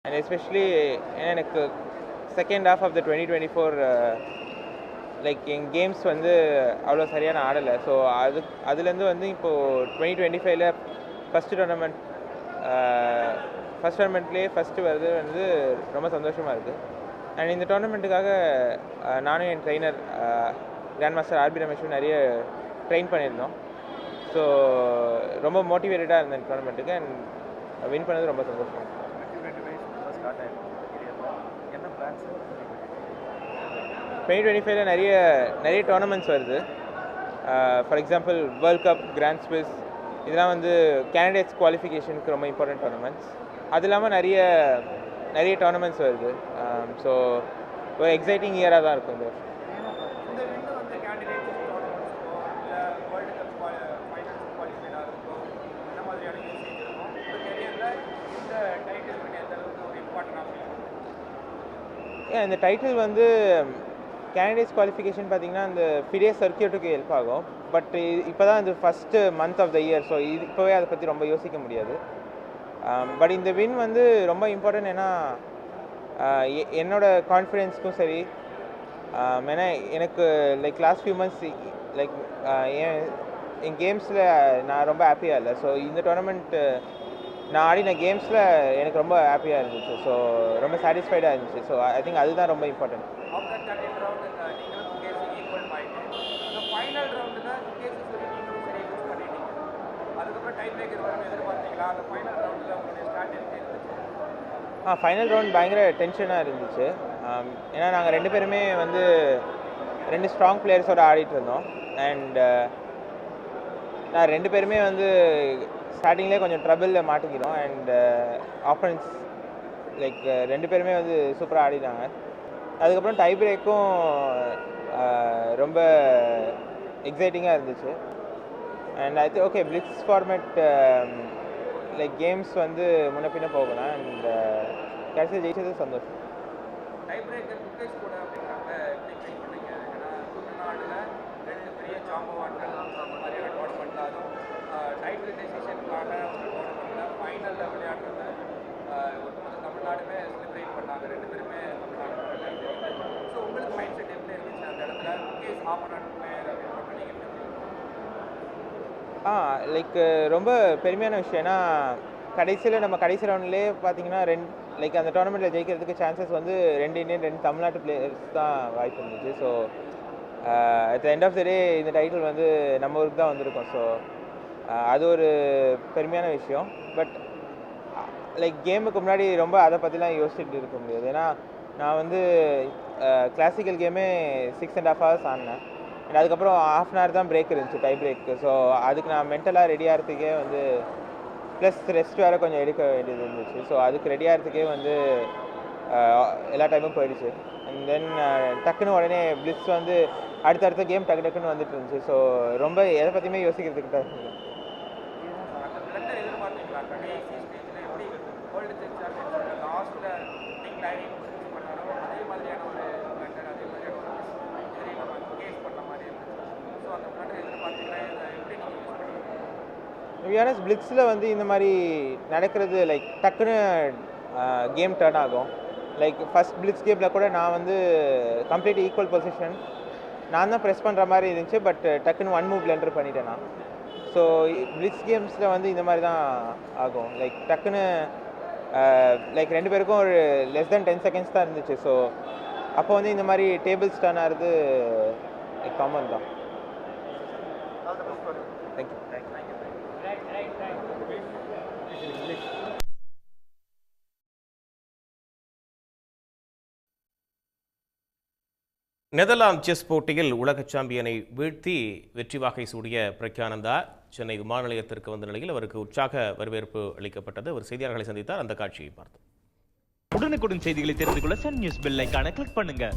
And especially எனக்கு second half of the 2024 like என் games வந்து அவ்வளோ சரியான ஆடலை. ஸோ அதுலேருந்து வந்து இப்போது 2025ல் ஃபஸ்ட் டோர்னமெண்ட்லேயே ஃபஸ்ட்டு வருது வந்து ரொம்ப சந்தோஷமாக இருக்குது. அண்ட் இந்த டோர்னமெண்ட்டுக்காக நானும் என் ட்ரெயினர் கிராண்ட் மாஸ்டர் ஆர்பி ரமேஷும் நிறைய ட்ரெயின் பண்ணியிருந்தோம். ஸோ ரொம்ப மோட்டிவேட்டடாக இருந்தேன் இந்த டோர்னமெண்ட்டுக்கு. அண்ட் வின் பண்ணது ரொம்ப சந்தோஷம். 2025ல் நிறைய டோர்னமெண்ட்ஸ் வருது. For example world cup, grand Swiss, இதெல்லாம் வந்து கேண்டிடேட்ஸ் குவாலிஃபிகேஷனுக்கு ரொம்ப இம்பார்ட்டன்ட் டோர்னமெண்ட்ஸ். அது இல்லாமல் நிறைய டோர்னமெண்ட்ஸ் வருது. ஸோ ஒரு எக்ஸைட்டிங் இயராக தான் இருக்கும் இந்த வருஷம். இந்த டைட்டில் வந்து கேண்டிடேட்ஸ் குவாலிஃபிகேஷன் பார்த்திங்கன்னா இந்த ஃபிடே சர்க்கியூட்டுக்கு ஹெல்ப் ஆகும். பட் இப்போ தான் இந்த first month of the year. So இப்போவே அதை பற்றி ரொம்ப யோசிக்க முடியாது. பட் இந்த வின் வந்து ரொம்ப இம்பார்ட்டன்ட். ஏன்னா என்னோட கான்ஃபிடென்ஸ்க்கும் சரி, ஏன்னா எனக்கு like last few months like என் கேம்ஸில் நான் ரொம்ப ஹாப்பியாக இல்லை. ஸோ இந்த டோர்னமெண்ட் நான் ஆடின கேம்ஸில் எனக்கு ரொம்ப ஹாப்பியாக இருந்துச்சு. ஸோ ரொம்ப சாட்டிஸ்ஃபைடாக இருந்துச்சு. ஸோ ஐ திங்க் அதுதான் ரொம்ப இம்பார்ட்டன்ட். ஃபைனல் ரவுண்ட் பயங்கர டென்ஷனாக இருந்துச்சு. ஏன்னா நாங்கள் 2 பேருமே வந்து 2 ஸ்ட்ராங் பிளேயர்ஸோடு ஆடிட்டு இருந்தோம். அண்ட் நான் 2 பேருமே வந்து ஸ்டார்டிங்லேயே கொஞ்சம் ட்ரபிளில் மாட்டிக்கிறோம். அண்ட் ஆப்பனன்ஸ் லைக் 2 பேருமே வந்து சூப்பராக ஆடினாங்க. அதுக்கப்புறம் டை பிரேக்கும் ரொம்ப எக்ஸைட்டிங்காக இருந்துச்சு. And I think okay blitz format like games வந்து முன்ன பின்ன போகலாம். அண்ட் கடைசியில் ஜெயிச்சது சந்தோஷம். லைக் ரொம்ப பெருமையான விஷயம். ஏன்னா நம்ம கடைசி ரவுண்ட்லேயே பார்த்தீங்கன்னா லைக் அந்த டோர்னமெண்ட்டில் ஜெயிக்கிறதுக்கு சான்சஸ் வந்து 2 இந்தியன் 2 தமிழ்நாட்டு பிளேயர்ஸ் தான் வாய்ப்பு இருந்துச்சு. So at the end of the day இந்த டைட்டில் வந்து நம்ம ஊருக்கு தான் வந்திருக்கோம். ஸோ அது ஒரு பெருமையான விஷயம். பட் லைக் கேமுக்கு முன்னாடி ரொம்ப அதை பற்றிலாம் யோசிச்சுட்டு இருக்க முடியாது. ஏன்னா நான் வந்து கிளாசிக்கல் கேமே 6.5 hours ஆடினேன். அண்ட் அதுக்கப்புறம் ½ hour தான் பிரேக் இருந்துச்சு, டை பிரேக்கு. ஸோ அதுக்கு நான் மென்டலாக ரெடி ஆகிறதுக்கே வந்து ப்ளஸ் ரெஸ்ட் வேறு கொஞ்சம் எடுக்க வேண்டியது இருந்துச்சு. ஸோ அதுக்கு ரெடி ஆகிறதுக்கே வந்து எல்லா டைமும் போயிடுச்சு. அண்ட் தென் டக்குன்னு உடனே பிளிட்ஸ் வந்து அடுத்தடுத்த கேம் டக்குன்னு வந்துட்டு இருந்துச்சு. ஸோ ரொம்ப எதை பற்றியுமே யோசிக்கிறதுக்கு தான் இருந்துச்சு. பிளிட்ஸில் வந்து இந்த மாதிரி நடக்கிறது லைக் டக்குன்னு கேம் டர்ன் ஆகும். லைக் ஃபஸ்ட் பிளிட்ஸ் கேமில் கூட நான் வந்து கம்ப்ளீட் ஈக்குவல் பொசிஷன் நான் தான் ப்ரெஸ் பண்ணுற மாதிரி இருந்துச்சு. பட் டக்குன்னு 1 move என்டர் பண்ணிட்டேன் நான். ஸோ பிளிட்ஸ் கேம்ஸில் வந்து இந்த மாதிரி தான் ஆகும். லைக் டக்குன்னு லைக் 2 பேருக்கும் ஒரு less than 10 seconds தான் இருந்துச்சு. ஸோ அப்போ வந்து இந்த மாதிரி டேபிள்ஸ் டர்ன் ஆகிறது லைக் காமன் தான். தேங்க்யூ. நெதர்லாந்து செஸ் போட்டியில் உலக சாம்பியனை வீழ்த்தி வெற்றி வாகை சூடிய பிரக்யானந்தா சென்னை விமான நிலையத்திற்கு வந்த நிலையில் அவருக்கு உற்சாக வரவேற்பு அளிக்கப்பட்டது. அவர் செய்தியாளர்களை சந்தித்தார். அந்த காட்சியை பார்த்தோம். உடனுக்குடன் செய்திகளை தெரிந்து கொள்ள சன் நியூஸ் பெல் ஐகானை கிளிக் பண்ணுங்க.